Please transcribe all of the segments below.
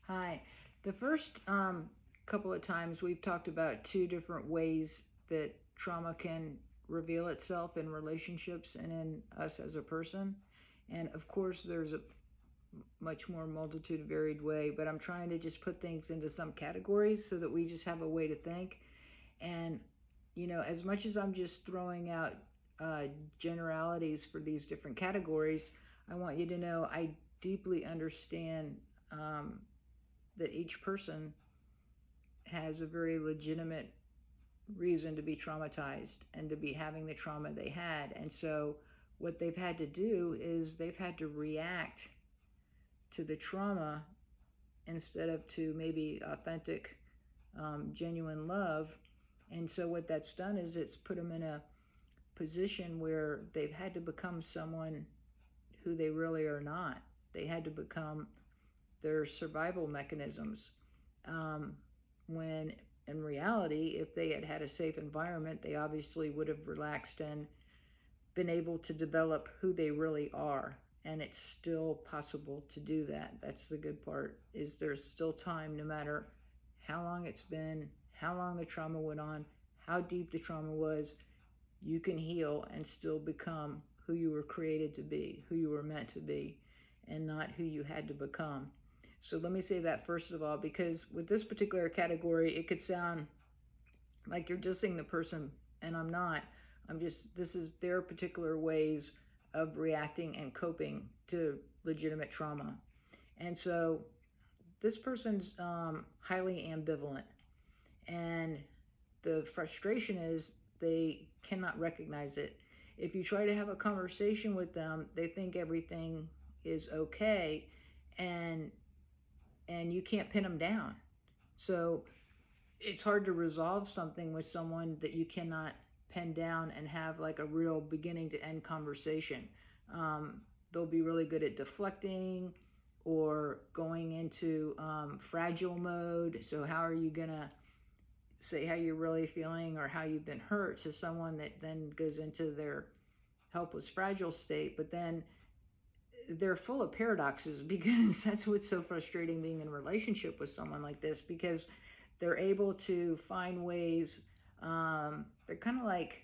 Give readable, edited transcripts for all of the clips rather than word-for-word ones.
Hi. The first couple of times we've talked about two different ways that trauma can reveal itself in relationships and in us as a person. And of course, there's a much more multitude of varied way, but I'm trying to just put things into some categories so that we just have a way to think. And, as much as I'm just throwing out uh, generalities for these different categories, I want you to know I deeply understand um, that each person has a very legitimate reason to be traumatized and to be having the trauma they had. And so, what they've had to do is they've had to react to the trauma instead of to maybe authentic, genuine love. And so, what that's done is it's put them in a position where they've had to become someone who they really are not. They had to become their survival mechanisms. When in reality, if they had had a safe environment, they obviously would have relaxed and been able to develop who they really are. And it's still possible to do that. That's the good part, is there's still time, no matter how long it's been, how long the trauma went on, how deep the trauma was. You can heal and still become who you were created to be, who you were meant to be, and not who you had to become. So let me say that first of all, because with this particular category, it could sound like you're dissing the person, and I'm not. This is their particular ways of reacting and coping to legitimate trauma. And so this person's highly ambivalent. And the frustration is they cannot recognize it. If you try to have a conversation with them, they think everything is okay, and you can't pin them down. So it's hard to resolve something with someone that you cannot pin down and have like a real beginning to end conversation. They'll be really good at deflecting or going into fragile mode. So how are you gonna say how you're really feeling or how you've been hurt to someone that then goes into their helpless, fragile state? But then they're full of paradoxes because that's what's so frustrating being in a relationship with someone like this, because they're able to find ways. They're kind of like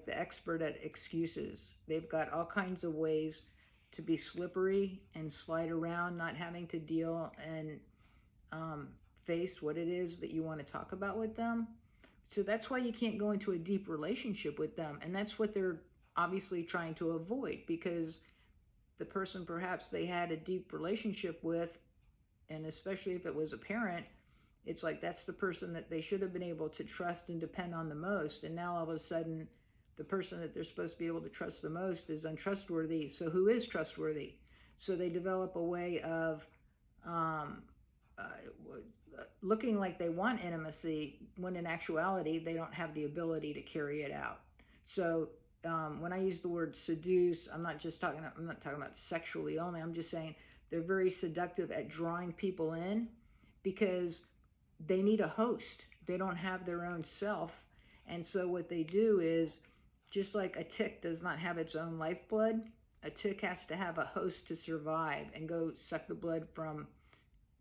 the expert at excuses. They've got all kinds of ways to be slippery and slide around, not having to deal and face what it is that you want to talk about with them. So that's why you can't go into a deep relationship with them. And that's what they're obviously trying to avoid, because the person perhaps they had a deep relationship with, and especially if it was a parent, it's like that's the person that they should have been able to trust and depend on the most. And now all of a sudden, the person that they're supposed to be able to trust the most is untrustworthy. So who is trustworthy? So they develop a way of um, uh, looking like they want intimacy when in actuality they don't have the ability to carry it out. So when I use the word seduce, I'm not talking about sexually only. I'm just saying they're very seductive at drawing people in because they need a host. They don't have their own self. And so what they do is, just like a tick does not have its own lifeblood, a tick has to have a host to survive and go suck the blood from,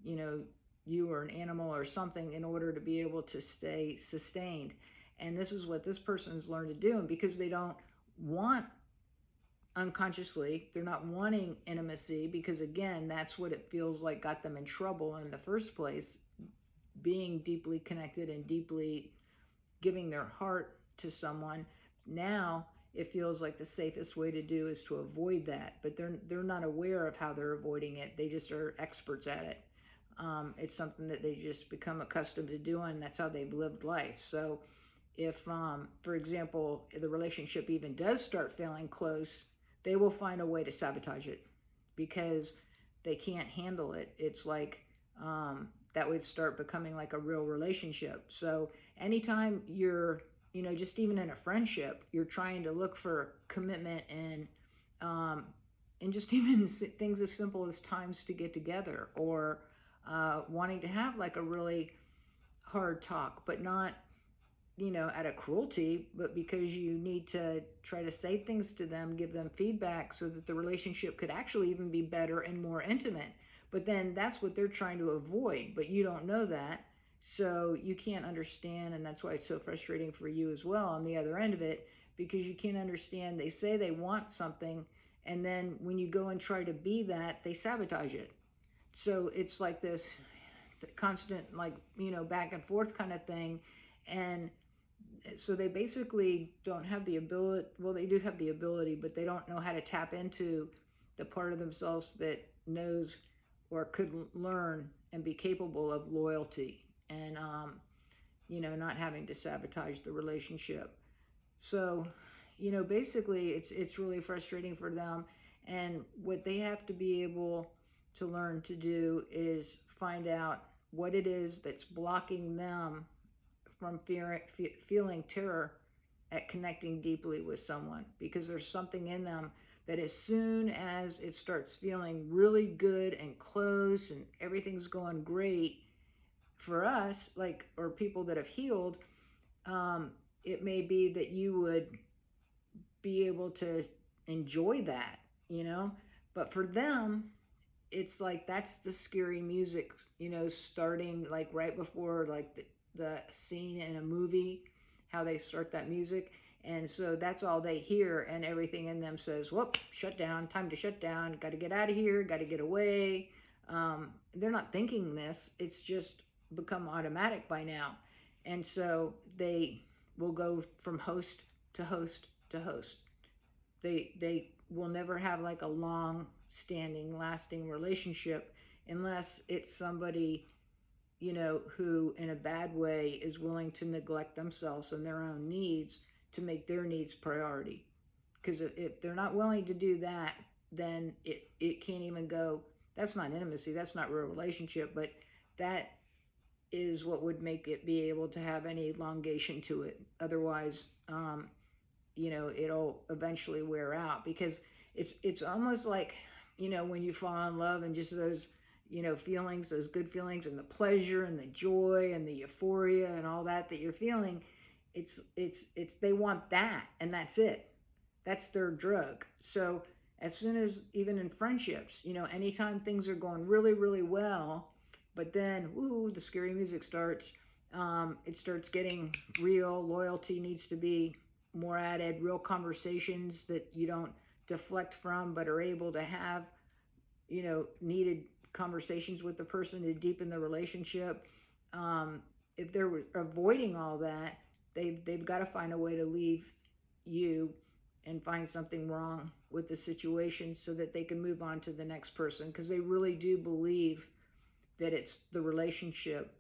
you or an animal or something in order to be able to stay sustained. And this is what this person's learned to do. And because they don't want, unconsciously, they're not wanting intimacy, because again, that's what it feels like got them in trouble in the first place, being deeply connected and deeply giving their heart to someone. Now it feels like the safest way to do is to avoid that, but they're not aware of how they're avoiding it. They just are experts at it. It's something that they just become accustomed to doing. That's how they've lived life. So if, for example, the relationship even does start feeling close, they will find a way to sabotage it because they can't handle it. It's like that would start becoming like a real relationship. So anytime you're, just even in a friendship, you're trying to look for commitment and just even things as simple as times to get together, or wanting to have like a really hard talk, but not, out of cruelty, but because you need to try to say things to them, give them feedback so that the relationship could actually even be better and more intimate. But then that's what they're trying to avoid, but you don't know that. So you can't understand, and that's why it's so frustrating for you as well on the other end of it, because you can't understand. They say they want something, and then when you go and try to be that, they sabotage it. So it's like this constant, like, back and forth kind of thing. And so they basically don't have the ability. Well, they do have the ability, but they don't know how to tap into the part of themselves that knows or could learn and be capable of loyalty, and not having to sabotage the relationship. So, basically it's really frustrating for them. And what they have to be able to learn to do is find out what it is that's blocking them from feeling terror at connecting deeply with someone, because there's something in them that as soon as it starts feeling really good and close and everything's going great for us, like, or people that have healed, it may be that you would be able to enjoy that, but for them, it's like that's the scary music, starting like right before, like the scene in a movie, how they start that music. And so that's all they hear, and everything in them says, whoop, shut down, time to shut down, got to get out of here, got to get away. They're not thinking this, it's just become automatic by now. And so they will go from host to host to host. They will never have like a long standing, lasting relationship unless it's somebody, who in a bad way is willing to neglect themselves and their own needs to make their needs priority. Because if they're not willing to do that, then it can't even go. That's not intimacy, that's not real relationship, but that is what would make it be able to have any elongation to it. Otherwise, it'll eventually wear out, because it's almost like, when you fall in love, and just those, feelings, those good feelings, and the pleasure and the joy and the euphoria and all that you're feeling, it's they want that, and that's it. That's their drug. So as soon as, even in friendships, anytime things are going really, really well, but then, ooh, the scary music starts, it starts getting real. Loyalty needs to be more added, real conversations that you don't deflect from, but are able to have, needed conversations with the person to deepen the relationship. If they're avoiding all that, they've got to find a way to leave you and find something wrong with the situation so that they can move on to the next person, because they really do believe that it's the relationship,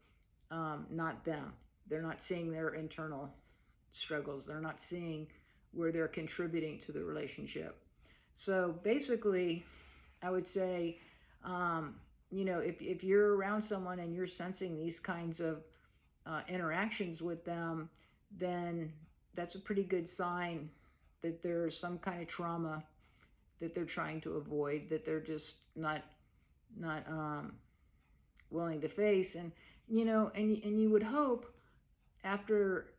not them. They're not seeing their internal struggles. They're not seeing where they're contributing to the relationship. So basically, I would say, if you're around someone and you're sensing these kinds of interactions with them, then that's a pretty good sign that there's some kind of trauma that they're trying to avoid, that they're just not willing to face. And and you would hope, after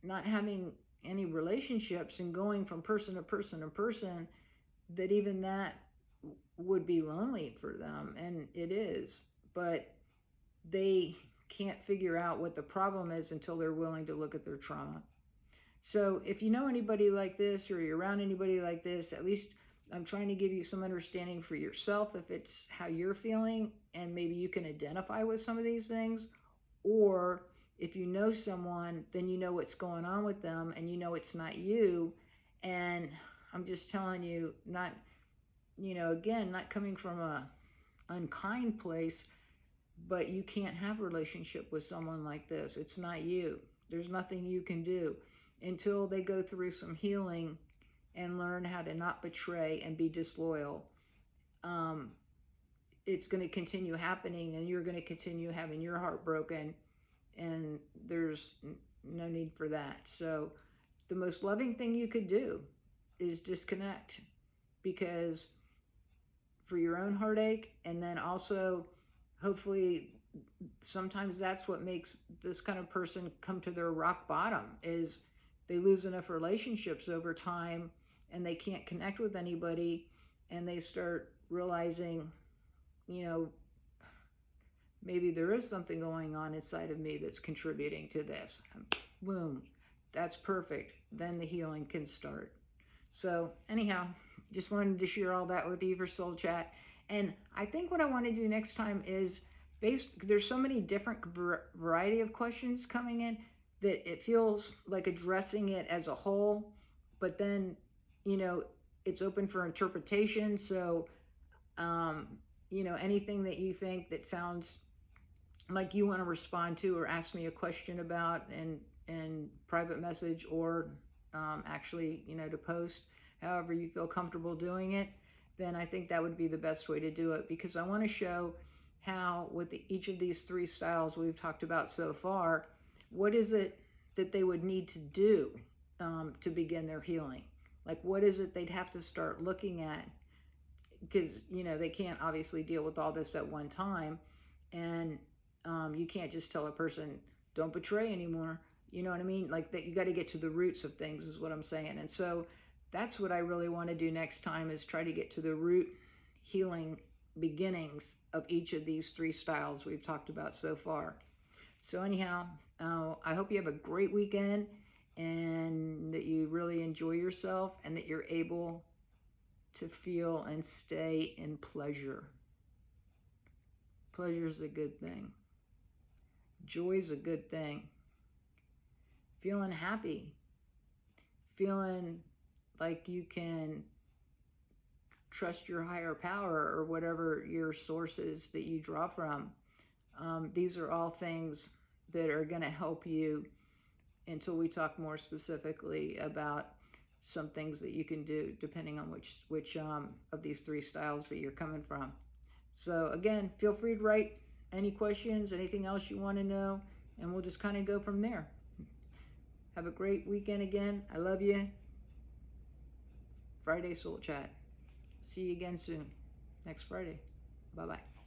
not having any relationships and going from person to person to person, that even that would be lonely for them, and it is. But they can't figure out what the problem is until they're willing to look at their trauma. So if you know anybody like this, or you're around anybody like this, at least I'm trying to give you some understanding for yourself if it's how you're feeling, and maybe you can identify with some of these things. Or if you know someone, then you know what's going on with them, and it's not you. And I'm just telling you, not, again, not coming from a unkind place, but you can't have a relationship with someone like this. It's not you. There's nothing you can do until they go through some healing and learn how to not betray and be disloyal. It's going to continue happening, and you're going to continue having your heart broken, and there's no need for that. So the most loving thing you could do is disconnect, because for your own heartache, and then also, hopefully, sometimes that's what makes this kind of person come to their rock bottom, is they lose enough relationships over time, and they can't connect with anybody, and they start realizing you know, maybe there is something going on inside of me that's contributing to this. Boom, that's perfect. Then the healing can start. So anyhow, just wanted to share all that with you for Soul Chat. And I think what I want to do next time is there's so many different variety of questions coming in that it feels like addressing it as a whole, but then, you know, it's open for interpretation. So, um, you know, anything that you think that sounds like you want to respond to or ask me a question about in private message, or actually, you know, to post, however you feel comfortable doing it, then I think that would be the best way to do it, because I want to show how with each of these three styles we've talked about so far, what is it that they would need to do to begin their healing. Like, what is it they'd have to start looking at, because, you know, they can't obviously deal with all this at one time. And you can't just tell a person, don't betray anymore. You know what I mean? Like, that, you got to get to the roots of things is what I'm saying. And so that's what I really want to do next time, is try to get to the root healing beginnings of each of these three styles we've talked about so far. So anyhow, I hope you have a great weekend, and that you really enjoy yourself, and that you're able to feel and stay in pleasure. Pleasure is a good thing. Joy is a good thing. Feeling happy. Feeling like you can trust your higher power, or whatever your source is that you draw from. These are all things that are going to help you, until we talk more specifically about some things that you can do depending on which of these three styles that you're coming from. So again, feel free to write any questions, anything else you want to know, and we'll just kind of go from there. Have a great weekend again. I love you. Friday Soul Chat. See you again soon. Next Friday. Bye-bye.